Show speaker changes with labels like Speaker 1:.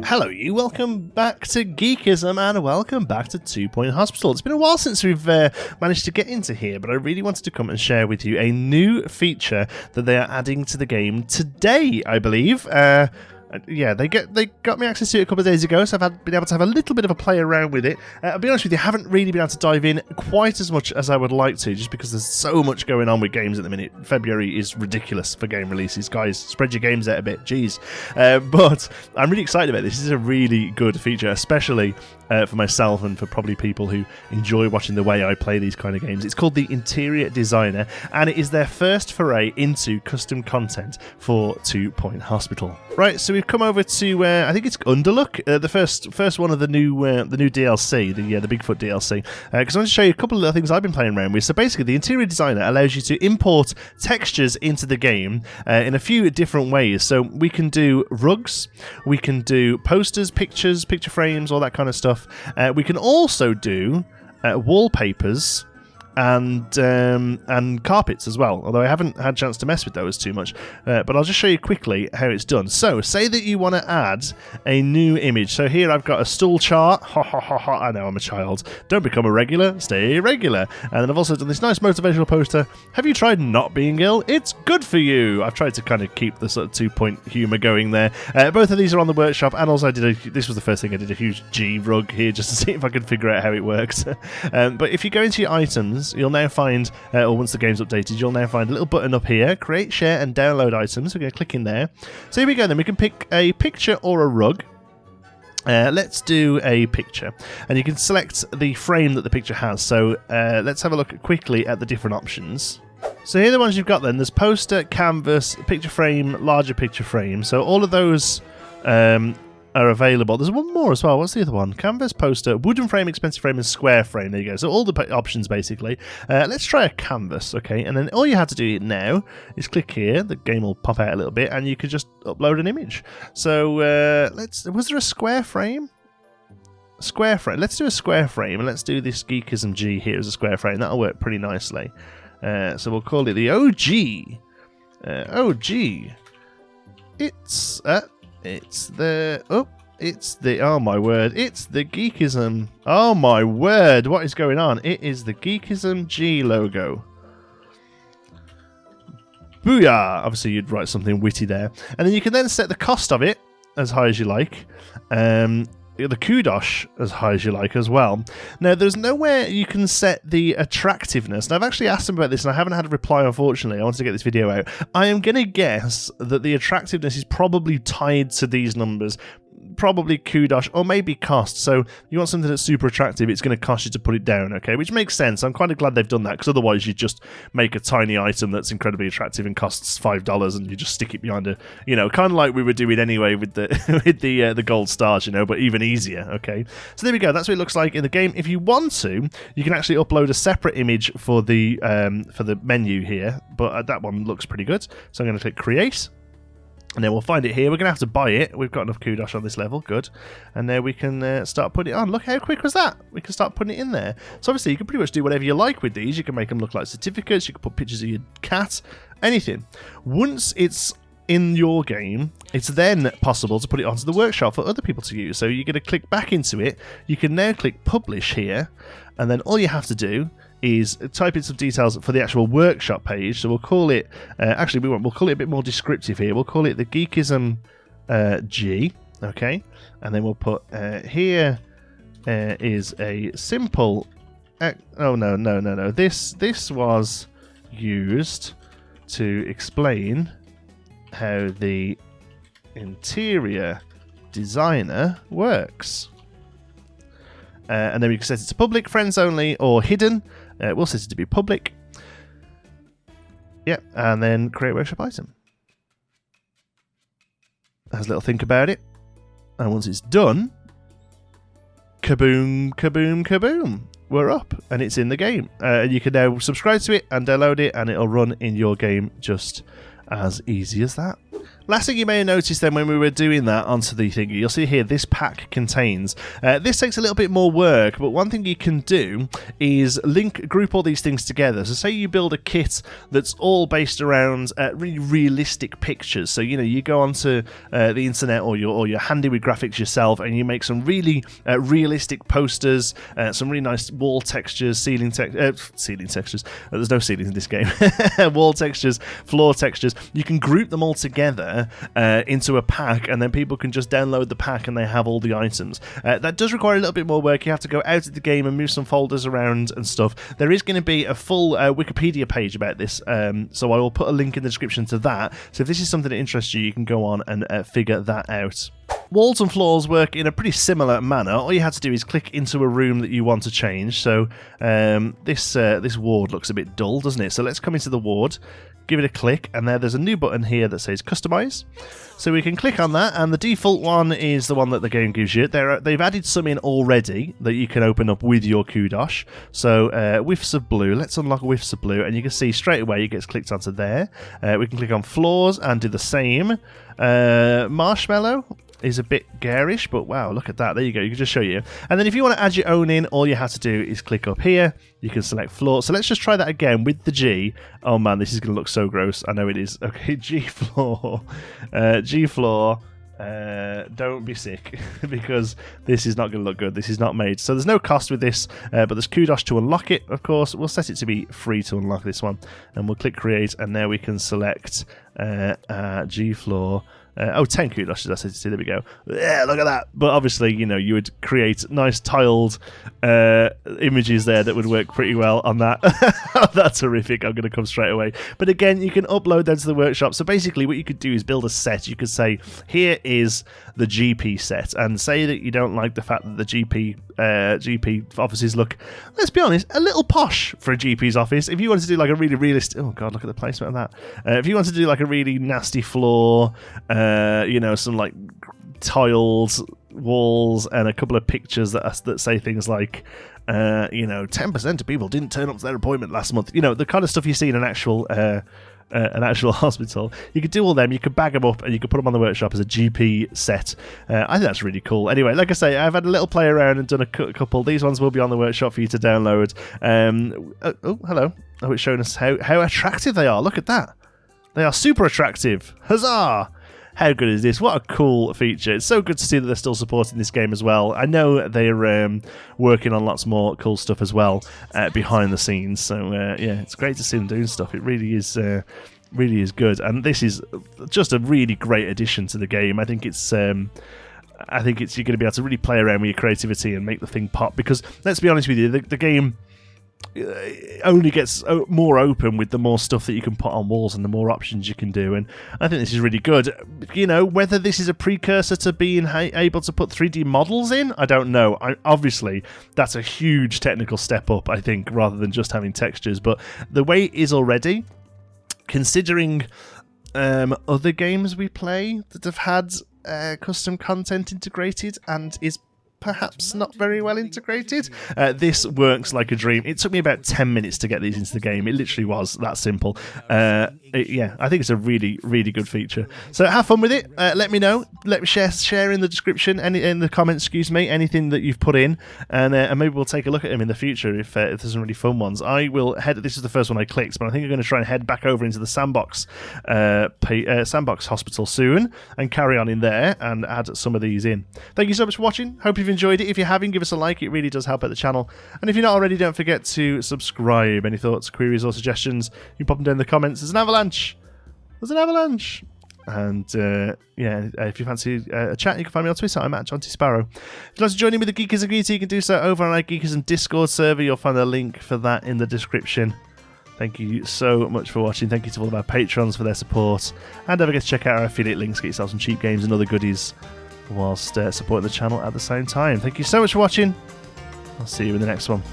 Speaker 1: Hello you, welcome back to Geekism and welcome back to 2 Point Hospital. It's been a while since we've managed to get into here, but I really wanted to come and share with you a new feature that they are adding to the game today, I believe. Yeah, they got me access to it a couple of days ago, so I've been able to have a little bit of a play around with it. I'll be honest with you, I haven't really been able to dive in quite as much as I would like to, just because there's so much going on with games at the minute. February is ridiculous for game releases. Guys, spread your games out a bit, jeez. But I'm really excited about this. This is a really good feature, especially for myself and for probably people who enjoy watching the way I play these kind of games. It's called the Interior Designer, and it is their first foray into custom content for 2 Point Hospital. Right, so we've come over to I think it's Underlook, the first one of the new DLC, the Bigfoot DLC. Because I want to show you a couple of little things I've been playing around with. So basically, the Interior Designer allows you to import textures into the game in a few different ways. So we can do rugs, we can do posters, pictures, picture frames, all that kind of stuff. We can also do wallpapers and carpets as well, although I haven't had a chance to mess with those too much, but I'll just show you quickly how it's done. So say that you want to add a new image. So here I've got a stool chart. Ha ha ha ha, I know I'm a child. Don't become a regular, stay regular. And then I've also done this nice motivational poster. Have you tried not being ill? It's good for you. I've tried to kind of keep the sort of 2 point humour going there. Both of these are on the workshop, and also this was the first thing I did, a huge G rug here just to see if I could figure out how it works. But if you go into your items, you'll now find, or once the game's updated, you'll now find a little button up here, create, share and download items. We're going to click in there. So here we go then, we can pick a picture or a rug. Let's do a picture, and you can select the frame that the picture has. So let's have a look quickly at the different options. So here are the ones you've got then. There's poster, canvas, picture frame, larger picture frame. So all of those are available. There's one more as well. What's the other one? Canvas, poster, wooden frame, expensive frame, and square frame. There you go. So all the options basically. Let's try a canvas, okay? And then all you have to do now is click here. The game will pop out a little bit, and you can just upload an image. So was there a square frame? Square frame. Let's do a square frame, and let's do this Geekism G here as a square frame. That'll work pretty nicely. So we'll call it the OG. OG. Oh my word, it's the Geekism. Oh my word, what is going on? It is the Geekism G logo. Booyah! Obviously you'd write something witty there. And then you can then set the cost of it as high as you like. The kudos as high as you like as well. Now, there's nowhere you can set the attractiveness. Now, I've actually asked them about this, and I haven't had a reply, unfortunately. I wanted to get this video out. I am going to guess that the attractiveness is probably tied to these numbers. Probably kudos, or maybe cost. So you want something that's super attractive, it's going to cost you to put it down, okay? Which makes sense. I'm kind of glad they've done that, because otherwise you just make a tiny item that's incredibly attractive and costs $5, and you just stick it behind a, kind of like we were doing anyway with the with the gold stars, but even easier, okay? So there we go. That's what it looks like in the game. If you want to, you can actually upload a separate image for the menu here, but that one looks pretty good. So I'm going to click create. And then we'll find it here. We're going to have to buy it. We've got enough kudos on this level. Good. And then we can start putting it on. Look how quick was that? We can start putting it in there. So obviously you can pretty much do whatever you like with these. You can make them look like certificates. You can put pictures of your cat. Anything. Once it's in your game, it's then possible to put it onto the workshop for other people to use. So you're going to click back into it. You can now click publish here. And then all you have to do is type in some details for the actual workshop page. So we'll call it, actually we won't, we'll call it a bit more descriptive here. We'll call it the Geekism G, okay? And then we'll put, here is a simple, oh no. This was used to explain how the Interior Designer works. And then we can set it to public, friends only, or hidden. We'll set it to be public. Yep, and then create workshop item. Has a little think about it. And once it's done, kaboom, kaboom, kaboom. We're up, and it's in the game. And you can now subscribe to it and download it, and it'll run in your game just as easy as that. Last thing you may have noticed then when we were doing that onto the thingy, you'll see here this pack contains. This takes a little bit more work, but one thing you can do is group all these things together. So say you build a kit that's all based around really realistic pictures. So you go onto the internet or you're handy with graphics yourself, and you make some really realistic posters, some really nice wall textures, ceiling textures. There's no ceilings in this game. Wall textures, floor textures. You can group them all together into a pack, and then people can just download the pack and they have all the items. That does require a little bit more work. You have to go out of the game and move some folders around and stuff. There is going to be a full Wikipedia page about this, so I will put a link in the description to that. So if this is something that interests you, you can go on and figure that out. Walls and floors work in a pretty similar manner. All you have to do is click into a room that you want to change. So this ward looks a bit dull, doesn't it? So let's come into the ward, give it a click, and there's a new button here that says Customize. So we can click on that, and the default one is the one that the game gives you. They've added some in already that you can open up with your Kudosh. So whiffs of blue. Let's unlock whiffs of blue, and you can see straight away it gets clicked onto there. We can click on floors and do the same. Marshmallow is a bit garish, but wow, look at that. There you go. You can just show you. And then if you want to add your own in, all you have to do is click up here. You can select floor. So let's just try that again with the G. Oh man, this is going to look so gross. I know it is. Okay, G floor. G floor. Don't be sick, because this is not going to look good. This is not made. So there's no cost with this, but there's Kudosh to unlock it, of course. We'll set it to be free to unlock this one, and we'll click create, and there we can select G floor. 10 Kudosh, I said. There we go. Yeah, look at that. But obviously, you would create nice tiled images there that would work pretty well on that. That's horrific. I'm going to come straight away. But again, you can upload them to the workshop. So basically, what you could do is build a set. You could say, here is the GP set, and say that you don't like the fact that the GP offices look, let's be honest, a little posh for a GP's office. If you wanted to do like a really realistic, oh god, look at the placement of that. If you wanted to do like a really nasty floor, some like tiled walls and a couple of pictures that say things like 10% of people didn't turn up to their appointment last month, the kind of stuff you see in an actual hospital. You could do all them, you could bag them up, and you could put them on the workshop as a GP set. I think that's really cool. Anyway, like I say, I've had a little play around and done a couple. These ones will be on the workshop for you to download. Hello. Oh, it's showing us how attractive they are. Look at that. They are super attractive. Huzzah! How good is this? What a cool feature. It's so good to see that they're still supporting this game as well. I know they're working on lots more cool stuff as well behind the scenes. So, yeah, it's great to see them doing stuff. It really is good. And this is just a really great addition to the game. I think you're going to be able to really play around with your creativity and make the thing pop. Because, let's be honest with you, the game only gets more open with the more stuff that you can put on walls and the more options you can do, and I think this is really good. Whether this is a precursor to being able to put 3D models in, I don't know. Obviously that's a huge technical step up, I think, rather than just having textures, but the way it is already, considering other games we play that have had custom content integrated and is perhaps not very well integrated, this works like a dream. It took me about 10 minutes to get these into the game. It literally was that simple. Yeah, I think it's a really, really good feature. So have fun with it. Let me know. Let me share in the description, in the comments, anything that you've put in, and maybe we'll take a look at them in the future if there's some really fun ones. I will head. This is the first one I clicked, but I think I'm going to try and head back over into the sandbox hospital soon and carry on in there and add some of these in. Thank you so much for watching. Hope you've enjoyed it. If you haven't, give us a like. It really does help out the channel. And if you're not already, don't forget to subscribe. Any thoughts, queries, or suggestions, you pop them down in the comments. There's an avalanche. And yeah, if you fancy a chat, you can find me on Twitter. I'm at JohnTSparrow. If you'd like to join in with the Geekers and Greedy, you can do so over on our Geekers and Discord server. You'll find a link for that in the description. Thank you so much for watching. Thank you to all of our patrons for their support. And don't forget to check out our affiliate links, get yourself some cheap games and other goodies whilst supporting the channel at the same time. Thank you so much for watching. I'll see you in the next one.